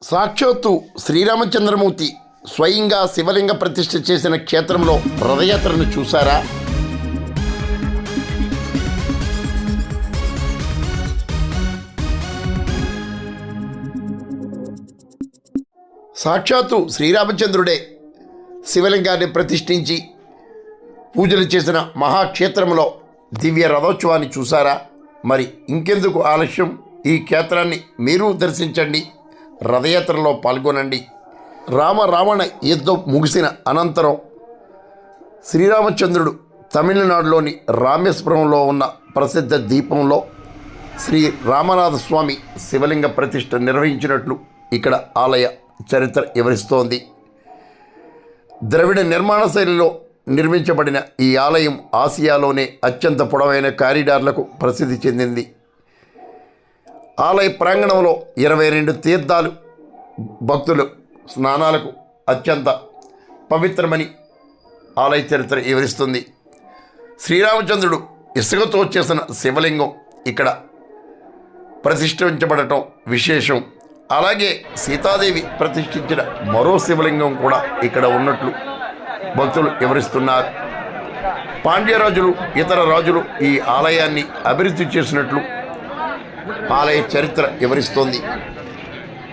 సాక్షాత్తు శ్రీరామచంద్రమూర్తి స్వయంగా శివలింగ ప్రతిష్ఠ చేసిన క్షేత్రంలో రథయాత్రను చూశారా? సాక్షాత్తు శ్రీరామచంద్రుడే శివలింగాన్ని ప్రతిష్ఠించి పూజలు చేసిన మహాక్షేత్రంలో దివ్య రథోత్సవాన్ని చూసారా? మరి ఇంకెందుకు ఆలస్యం, ఈ క్షేత్రాన్ని మీరు దర్శించండి, రథయాత్రలో పాల్గొనండి. రావణ యుద్ధం ముగిసిన అనంతరం శ్రీరామచంద్రుడు తమిళనాడులోని రామేశ్వరంలో ఉన్న ప్రసిద్ధ దీపంలో శ్రీ రామనాథ స్వామి శివలింగ ప్రతిష్ఠ నిర్వహించినట్లు ఇక్కడ ఆలయ చరిత్ర వివరిస్తోంది. ద్రవిడ నిర్మాణ శైలిలో నిర్మించబడిన ఈ ఆలయం ఆసియాలోనే అత్యంత పొడవైన కారిడార్లకు ప్రసిద్ధి చెందింది. ఆలయ ప్రాంగణంలో 22 తీర్థాలు భక్తులు స్నానాలకు అత్యంత పవిత్రమని ఆలయ చరిత్ర వివరిస్తుంది. శ్రీరామచంద్రుడు ఇసుకతో చేసిన శివలింగం ఇక్కడ ప్రతిష్ఠించబడటం విశేషం. అలాగే సీతాదేవి ప్రతిష్ఠించిన మరో శివలింగం కూడా ఇక్కడ ఉన్నట్లు భక్తులు వివరిస్తున్నారు. పాండ్యరాజులు ఇతర రాజులు ఈ ఆలయాన్ని అభివృద్ధి చేసినట్లు ఆలయ చరిత్ర వివరిస్తోంది.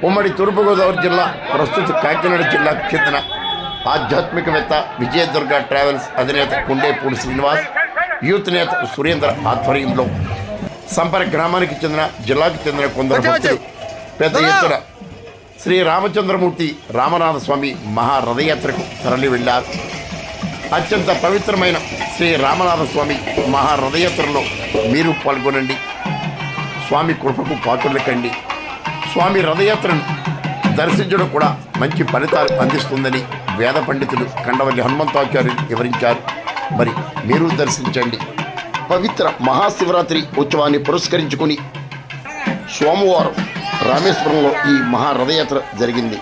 ఉమ్మడి తూర్పుగోదావరి జిల్లా, ప్రస్తుత కాకినాడ జిల్లాకు చెందిన ఆధ్యాత్మికవేత్త విజయదుర్గ ట్రావెల్స్ అధినేత కుండేపూడి శ్రీనివాస్, యూత్ నేత సురేంద్ర ఆధ్వర్యంలో సంపర్క గ్రామానికి చెందిన, జిల్లాకు చెందిన కొందరు భక్తులు పెద్ద ఎత్తున శ్రీ రామచంద్రమూర్తి రామనాథ స్వామి మహారథయాత్రకు తరలి వెళ్ళారు. అత్యంత పవిత్రమైన శ్రీ రామనాథ స్వామి మహారథయాత్రలో మీరు పాల్గొనండి, స్వామి కృపకు పాత్రులకండి. స్వామి రథయాత్రను దర్శించడం కూడా మంచి ఫలితాలు అందిస్తుందని వేద పండితులు కండవల్లి హనుమంతాచార్యులు వివరించారు. మరి మీరు దర్శించండి. పవిత్ర మహాశివరాత్రి ఉత్సవాన్ని పురస్కరించుకుని సోమవారం రామేశ్వరంలో ఈ మహారథయాత్ర జరిగింది.